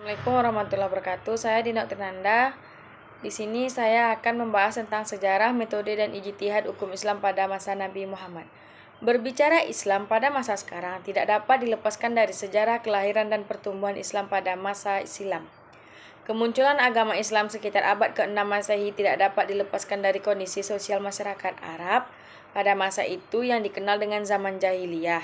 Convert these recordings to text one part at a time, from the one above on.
Assalamualaikum warahmatullahi wabarakatuh. Saya Dina Trinanda. Di sini saya akan membahas tentang sejarah, metode, dan ijtihad hukum Islam pada masa Nabi Muhammad. Berbicara Islam pada masa sekarang tidak dapat dilepaskan dari sejarah kelahiran dan pertumbuhan Islam pada masa silam. Kemunculan agama Islam sekitar abad ke-6 Masehi tidak dapat dilepaskan dari kondisi sosial masyarakat Arab pada masa itu yang dikenal dengan zaman jahiliyah.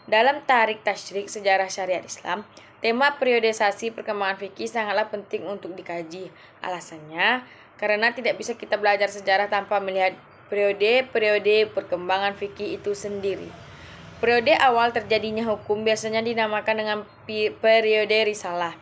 Dalam tarik tasyrik sejarah syariat Islam, tema periodisasi perkembangan fikih sangatlah penting untuk dikaji. Alasannya, karena tidak bisa kita belajar sejarah tanpa melihat periode-periode perkembangan fikih itu sendiri. Periode awal terjadinya hukum biasanya dinamakan dengan periode risalah,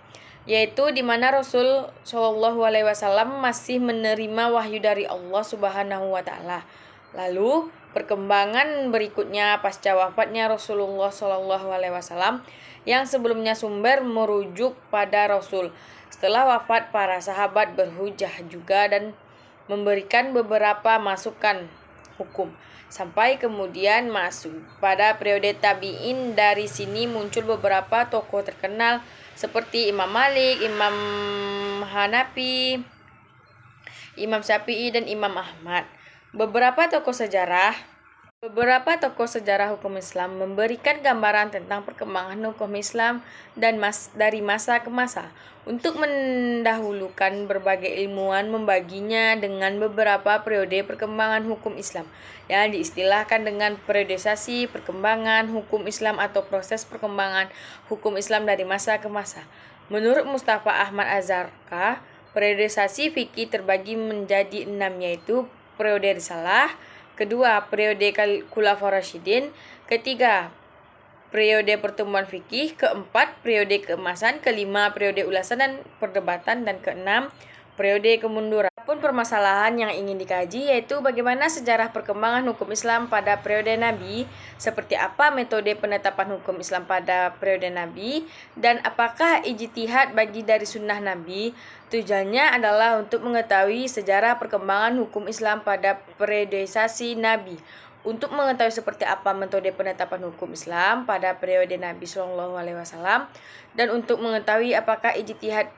yaitu di mana Rasul Shallallahu Alaihi Wasallam masih menerima wahyu dari Allah Subhanahu Wa Taala. Lalu perkembangan berikutnya pasca wafatnya Rasulullah Shallallahu Alaihi Wasallam yang sebelumnya sumber merujuk pada Rasul. Setelah wafat, para sahabat berhujah juga dan memberikan beberapa masukan hukum. Sampai kemudian masuk pada periode tabi'in. Dari sini muncul beberapa tokoh terkenal seperti Imam Malik, Imam Hanafi, Imam Syafi'i, dan Imam Ahmad. Beberapa tokoh sejarah hukum Islam memberikan gambaran tentang perkembangan hukum Islam dan dari masa ke masa. Untuk mendahulukan, berbagai ilmuwan membaginya dengan beberapa periode perkembangan hukum Islam yang diistilahkan dengan periodisasi perkembangan hukum Islam atau proses perkembangan hukum Islam dari masa ke masa. Menurut Mustafa Ahmad Azharka, periodisasi fikih terbagi menjadi 6, yaitu periode risalah, kedua periode Khulafaur Rasyidin, ketiga periode pertumbuhan fikih, keempat periode keemasan, kelima periode ulasan dan perdebatan, dan keenam periode kemunduran. Pun permasalahan yang ingin dikaji yaitu bagaimana sejarah perkembangan hukum Islam pada periode Nabi, seperti apa metode penetapan hukum Islam pada periode Nabi, dan apakah ijtihad bagi dari sunnah Nabi. Tujuannya adalah untuk mengetahui sejarah perkembangan hukum Islam pada periodisasi Nabi, untuk mengetahui seperti apa metode penetapan hukum Islam pada periode Nabi Shallallahu Alaihi Wasallam, dan untuk mengetahui apakah ijtihad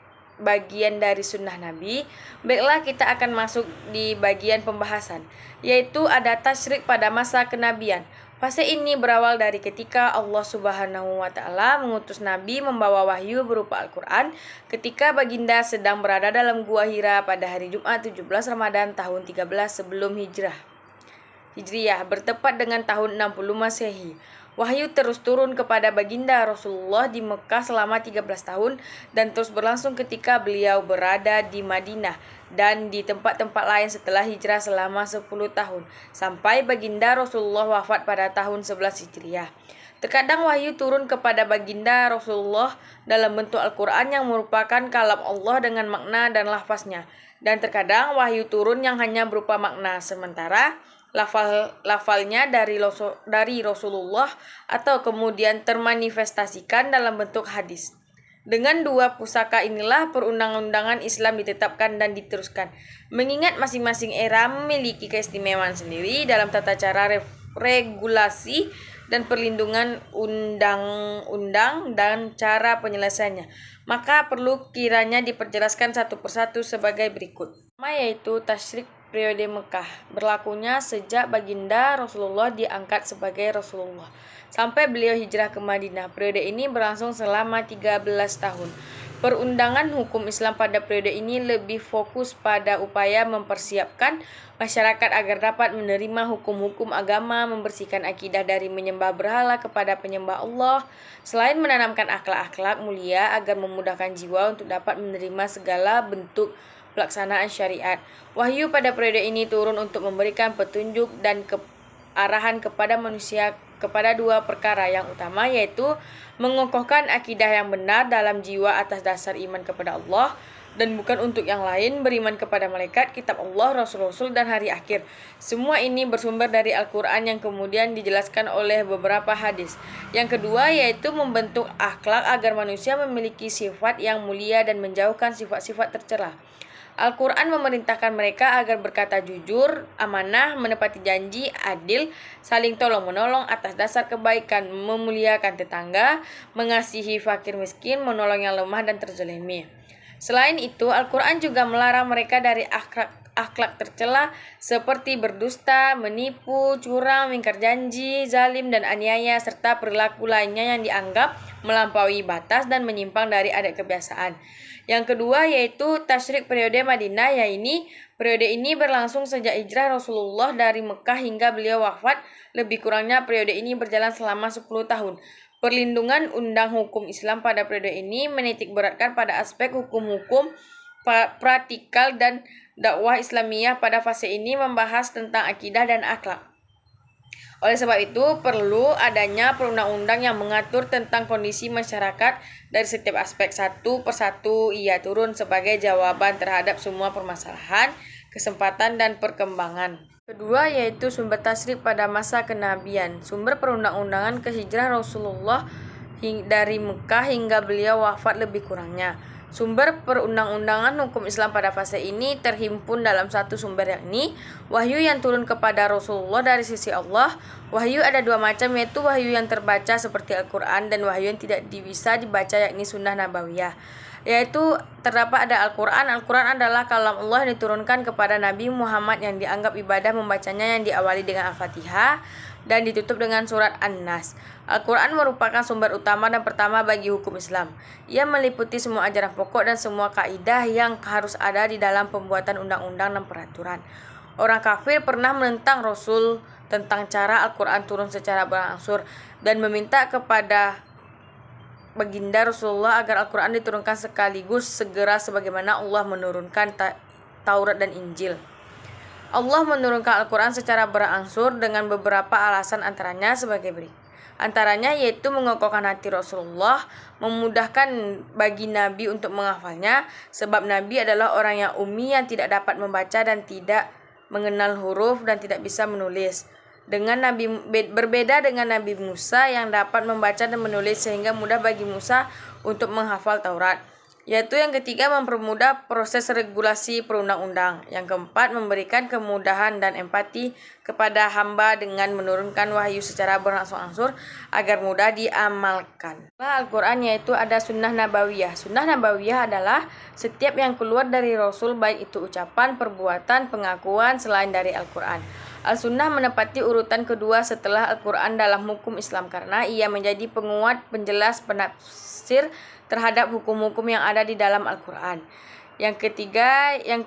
bagian dari sunnah Nabi. Baiklah, kita akan masuk di bagian pembahasan, yaitu ada tasyrik pada masa kenabian. Fase ini berawal dari ketika Allah Subhanahu wa Ta'ala mengutus Nabi membawa wahyu berupa Al-Quran ketika baginda sedang berada dalam Gua Hira pada hari Jumat 17 Ramadan tahun 13 sebelum Hijriyah, bertepat dengan tahun 60 Masehi. Wahyu terus turun kepada baginda Rasulullah di Mekah selama 13 tahun dan terus berlangsung ketika beliau berada di Madinah dan di tempat-tempat lain setelah hijrah selama 10 tahun sampai baginda Rasulullah wafat pada tahun 11 Hijriah. Terkadang wahyu turun kepada baginda Rasulullah dalam bentuk Al-Quran yang merupakan kalam Allah dengan makna dan lafaznya, dan terkadang wahyu turun yang hanya berupa makna sementara lafalnya dari Rasulullah atau kemudian termanifestasikan dalam bentuk hadis. Dengan dua pusaka inilah perundang-undangan Islam ditetapkan dan diteruskan, mengingat masing-masing era memiliki keistimewaan sendiri dalam tata cara regulasi dan perlindungan undang-undang dan cara penyelesaiannya. Maka perlu kiranya diperjelaskan satu persatu sebagai berikut. Pertama, yaitu tasyrik periode Mekah, berlakunya sejak baginda Rasulullah diangkat sebagai Rasulullah sampai beliau hijrah ke Madinah. Periode ini berlangsung selama 13 tahun. Perundangan hukum Islam pada periode ini lebih fokus pada upaya mempersiapkan masyarakat agar dapat menerima hukum-hukum agama, membersihkan akidah dari menyembah berhala kepada penyembah Allah, selain menanamkan akhlak-akhlak mulia agar memudahkan jiwa untuk dapat menerima segala bentuk pelaksanaan syariat. Wahyu pada periode ini turun untuk memberikan petunjuk dan arahan kepada manusia kepada dua perkara yang utama, yaitu mengokohkan akidah yang benar dalam jiwa atas dasar iman kepada Allah dan bukan untuk yang lain, beriman kepada malaikat, kitab Allah, rasul-rasul, dan hari akhir. Semua ini bersumber dari Al-Quran yang kemudian dijelaskan oleh beberapa hadis. Yang kedua, yaitu membentuk akhlak agar manusia memiliki sifat yang mulia dan menjauhkan sifat-sifat tercela. Al-Quran memerintahkan mereka agar berkata jujur, amanah, menepati janji, adil, saling tolong-menolong atas dasar kebaikan, memuliakan tetangga, mengasihi fakir miskin, menolong yang lemah dan terzalimi. Selain itu, Al-Quran juga melarang mereka dari akhlak tercela seperti berdusta, menipu, curang, mengingkar janji, zalim dan aniaya, serta perilaku lainnya yang dianggap melampaui batas dan menyimpang dari adat kebiasaan. Yang kedua yaitu tasyrik periode Madinah, yaitu periode ini berlangsung sejak hijrah Rasulullah dari Mekah hingga beliau wafat. Lebih kurangnya periode ini berjalan selama 10 tahun. Perlindungan undang hukum Islam pada periode ini menitik beratkan pada aspek hukum-hukum praktikal dan dakwah Islamiyah pada fase ini membahas tentang akidah dan akhlak. Oleh sebab itu, perlu adanya perundang-undang yang mengatur tentang kondisi masyarakat dari setiap aspek satu persatu. Ia turun sebagai jawaban terhadap semua permasalahan, kesempatan, dan perkembangan. Kedua yaitu sumber tasyrik pada masa kenabian. Sumber perundang-undangan kehijrah Rasulullah dari Mekah hingga beliau wafat lebih kurangnya. Sumber perundang-undangan hukum Islam pada fase ini terhimpun dalam satu sumber, yakni wahyu yang turun kepada Rasulullah dari sisi Allah. Wahyu ada dua macam, yaitu wahyu yang terbaca seperti Al-Quran dan wahyu yang tidak bisa dibaca, yakni sunnah nabawiyah. Yaitu terdapat ada Al-Quran. Al-Quran adalah kalam Allah yang diturunkan kepada Nabi Muhammad yang dianggap ibadah membacanya, yang diawali dengan Al-Fatihah dan ditutup dengan surat An-Nas. Al-Quran merupakan sumber utama dan pertama bagi hukum Islam. Ia meliputi semua ajaran pokok dan semua kaidah yang harus ada di dalam pembuatan undang-undang dan peraturan. Orang kafir pernah menentang Rasul tentang cara Al-Quran turun secara berangsur dan meminta kepada baginda Rasulullah agar Al-Quran diturunkan sekaligus segera sebagaimana Allah menurunkan Taurat dan Injil. Allah menurunkan Al-Quran secara berangsur dengan beberapa alasan, antaranya sebagai berikut. Antaranya yaitu mengokohkan hati Rasulullah, memudahkan bagi Nabi untuk menghafalnya, sebab Nabi adalah orang yang ummi yang tidak dapat membaca dan tidak mengenal huruf dan tidak bisa menulis. Berbeda dengan Nabi Musa yang dapat membaca dan menulis sehingga mudah bagi Musa untuk menghafal Taurat. Yaitu yang ketiga, mempermudah proses regulasi perundang-undang. Yang keempat, memberikan kemudahan dan empati kepada hamba dengan menurunkan wahyu secara berangsur-angsur agar mudah diamalkan. Al-Quran yaitu ada sunnah nabawiyah. Sunnah nabawiyah adalah setiap yang keluar dari Rasul, baik itu ucapan, perbuatan, pengakuan selain dari Al-Quran. Al-Sunnah menepati urutan kedua setelah Al-Quran dalam hukum Islam karena ia menjadi penguat, penjelas, penafsir terhadap hukum-hukum yang ada di dalam Al-Quran. Yang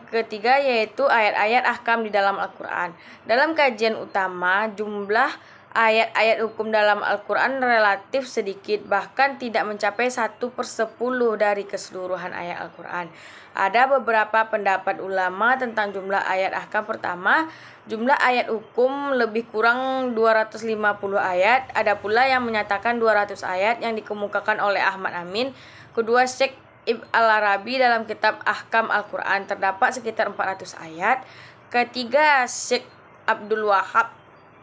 ketiga yaitu ayat-ayat ahkam di dalam Al-Quran. Dalam kajian utama, jumlah ayat-ayat hukum dalam Al-Quran relatif sedikit, bahkan tidak mencapai 1/10 dari keseluruhan ayat Al-Quran. Ada beberapa pendapat ulama tentang jumlah ayat ahkam. Pertama, jumlah ayat hukum lebih kurang 250 ayat. Ada pula yang menyatakan 200 ayat yang dikemukakan oleh Ahmad Amin. Kedua, Syekh Ibn Al-Arabi dalam kitab Ahkam Al-Quran terdapat sekitar 400 ayat. Ketiga, Syekh Abdul Wahab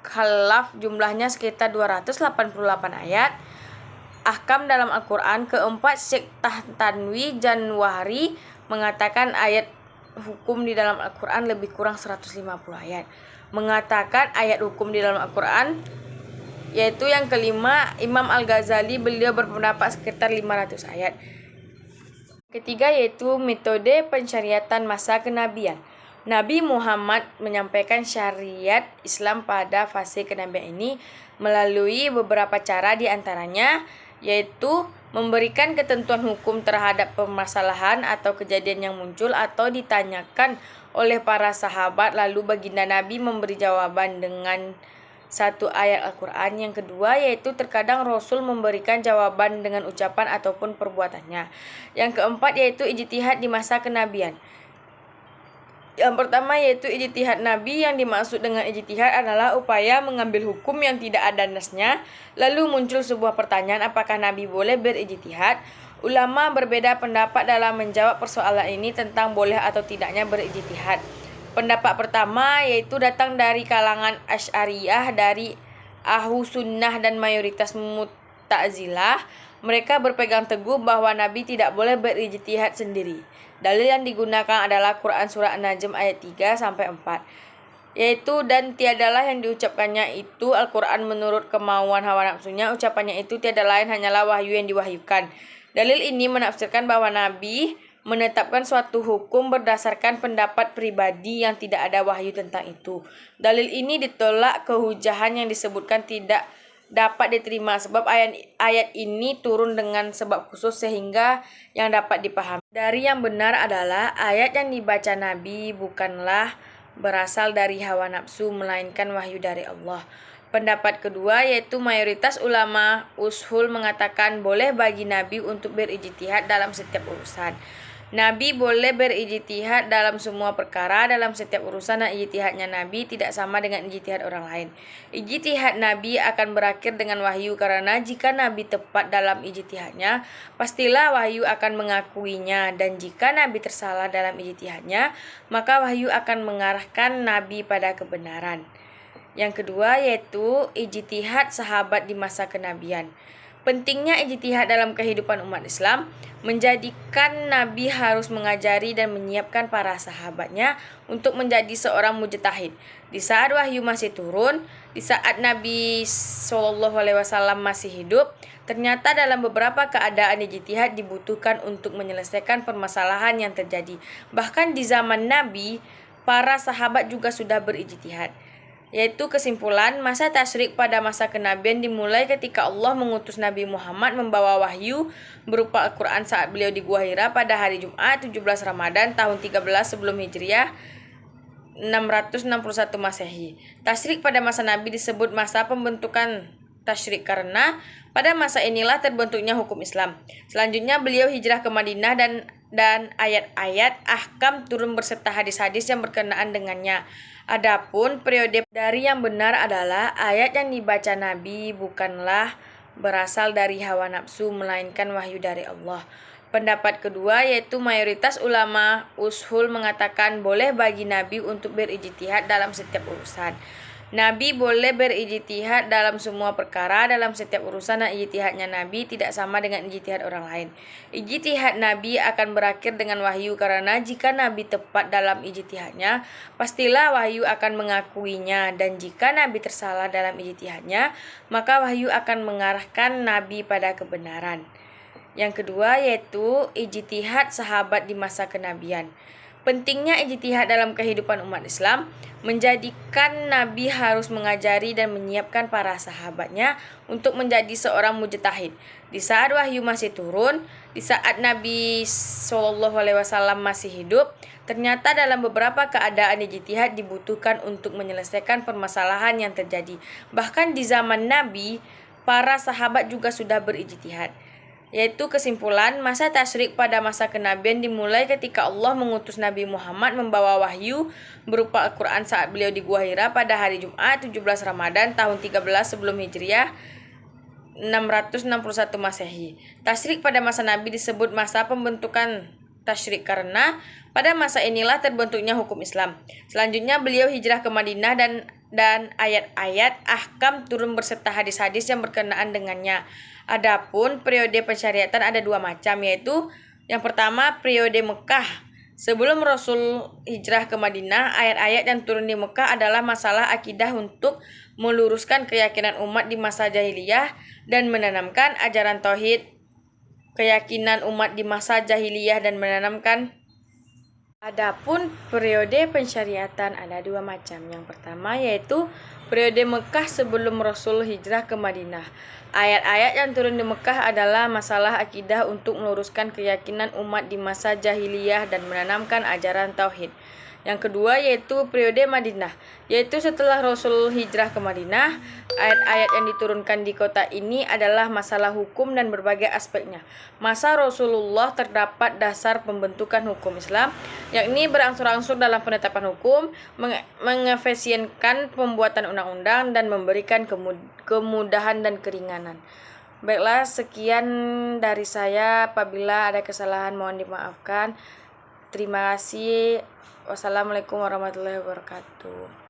Khalaf jumlahnya sekitar 288 ayat ahkam dalam Al-Quran. Keempat, Syekh Tanwi Janwahri mengatakan ayat hukum di dalam Al-Quran lebih kurang 150 ayat. Mengatakan ayat hukum di dalam Al-Quran. Yaitu yang kelima, Imam Al-Ghazali, beliau berpendapat sekitar 500 ayat. Ketiga yaitu metode pensyariatan masa kenabian. Nabi Muhammad menyampaikan syariat Islam pada fase kenabian ini melalui beberapa cara, diantaranya yaitu memberikan ketentuan hukum terhadap permasalahan atau kejadian yang muncul atau ditanyakan oleh para sahabat, lalu baginda Nabi memberi jawaban dengan satu ayat Al-Quran. Yang kedua yaitu terkadang Rasul memberikan jawaban dengan ucapan ataupun perbuatannya. Yang keempat yaitu ijtihad di masa kenabian. Yang pertama yaitu ijtihad Nabi. Yang dimaksud dengan ijtihad adalah upaya mengambil hukum yang tidak ada nasnya, lalu muncul sebuah pertanyaan, apakah Nabi boleh berijtihad? Ulama berbeda pendapat dalam menjawab persoalan ini tentang boleh atau tidaknya berijtihad. Pendapat pertama yaitu datang dari kalangan Asy'ariyah, dari Ahlu Sunnah dan mayoritas Mu'tazilah. Mereka berpegang teguh bahwa Nabi tidak boleh berijtihad sendiri. Dalil yang digunakan adalah Quran Surah An-Najm ayat 3-4, yaitu dan tiadalah yang diucapkannya itu Al-Quran menurut kemauan hawa nafsunya, ucapannya itu tiada lain hanyalah wahyu yang diwahyukan. Dalil ini menafsirkan bahwa Nabi menetapkan suatu hukum berdasarkan pendapat pribadi yang tidak ada wahyu tentang itu. Dalil ini ditolak kehujahan yang disebutkan tidak dapat diterima sebab ayat ini turun dengan sebab khusus sehingga yang dapat dipahami. Dari yang benar adalah ayat yang dibaca Nabi bukanlah berasal dari hawa nafsu melainkan wahyu dari Allah. Pendapat kedua yaitu mayoritas ulama ushul mengatakan boleh bagi Nabi untuk berijtihad dalam setiap urusan. Nabi boleh berijtihad dalam semua perkara dalam setiap urusan dan ijtihadnya Nabi tidak sama dengan ijtihad orang lain. Ijtihad Nabi akan berakhir dengan wahyu karena jika Nabi tepat dalam ijtihadnya, pastilah wahyu akan mengakuinya dan jika Nabi tersalah dalam ijtihadnya, maka wahyu akan mengarahkan Nabi pada kebenaran. Yang kedua yaitu ijtihad sahabat di masa kenabian. Pentingnya ijtihad dalam kehidupan umat Islam menjadikan Nabi harus mengajari dan menyiapkan para sahabatnya untuk menjadi seorang mujtahid. Di saat wahyu masih turun, di saat Nabi SAW masih hidup, ternyata dalam beberapa keadaan ijtihad dibutuhkan untuk menyelesaikan permasalahan yang terjadi. Bahkan di zaman Nabi, para sahabat juga sudah berijtihad. Yaitu kesimpulan, masa tasyrik pada masa kenabian dimulai ketika Allah mengutus Nabi Muhammad membawa wahyu berupa Al-Quran saat beliau di Gua Hira pada hari Jumat 17 Ramadan tahun 13 sebelum Hijriah 661 Masehi. Tasyrik pada masa Nabi disebut masa pembentukan tasyrik karena pada masa inilah terbentuknya hukum Islam. Selanjutnya beliau hijrah ke Madinah dan ayat-ayat ahkam turun berserta hadis-hadis yang berkenaan dengannya. Adapun periode dari yang benar adalah ayat yang dibaca Nabi bukanlah berasal dari hawa nafsu melainkan wahyu dari Allah. Pendapat kedua yaitu mayoritas ulama ushul mengatakan boleh bagi Nabi untuk berijtihad dalam setiap urusan. Nabi boleh berijtihad dalam semua perkara dalam setiap urusan dan ijtihadnya Nabi tidak sama dengan ijtihad orang lain. Ijtihad Nabi akan berakhir dengan wahyu karena jika Nabi tepat dalam ijtihadnya, pastilah wahyu akan mengakuinya dan jika Nabi tersalah dalam ijtihadnya, maka wahyu akan mengarahkan Nabi pada kebenaran. Yang kedua yaitu ijtihad sahabat di masa kenabian. Pentingnya ijtihad dalam kehidupan umat Islam menjadikan Nabi harus mengajari dan menyiapkan para sahabatnya untuk menjadi seorang mujtahid. Di saat wahyu masih turun, di saat Nabi SAW masih hidup, ternyata dalam beberapa keadaan ijtihad dibutuhkan untuk menyelesaikan permasalahan yang terjadi. Bahkan di zaman Nabi, para sahabat juga sudah berijtihad. Yaitu kesimpulan, masa tasyrik pada masa kenabian dimulai ketika Allah mengutus Nabi Muhammad membawa wahyu berupa Al-Quran saat beliau di Gua Hira pada hari Jumat 17 Ramadan tahun 13 sebelum Hijriah 661 Masehi. Tasyrik pada masa Nabi disebut masa pembentukan tasyrik karena pada masa inilah terbentuknya hukum Islam. Selanjutnya beliau hijrah ke Madinah dan ayat-ayat ahkam turun berserta hadis-hadis yang berkenaan dengannya. Adapun periode pensyariatan ada dua macam, yaitu yang pertama periode Mekah. Sebelum Rasul hijrah ke Madinah, ayat-ayat yang turun di Mekah adalah masalah akidah untuk meluruskan keyakinan umat di masa jahiliyah dan menanamkan ajaran tauhid. Keyakinan umat di masa jahiliyah dan menanamkan. Adapun periode pensyariatan ada dua macam. Yang pertama yaitu periode Mekah sebelum Rasul hijrah ke Madinah. Ayat-ayat yang turun di Mekah adalah masalah akidah untuk meluruskan keyakinan umat di masa jahiliyah dan menanamkan ajaran tauhid. Yang kedua yaitu periode Madinah, yaitu setelah Rasul hijrah ke Madinah, ayat-ayat yang diturunkan di kota ini adalah masalah hukum dan berbagai aspeknya. Masa Rasulullah terdapat dasar pembentukan hukum Islam, yakni berangsur-angsur dalam penetapan hukum, mengefisienkan pembuatan undang-undang dan memberikan kemudahan dan keringanan. Baiklah, sekian dari saya. Apabila ada kesalahan mohon dimaafkan. Terima kasih. Wassalamualaikum warahmatullahi wabarakatuh.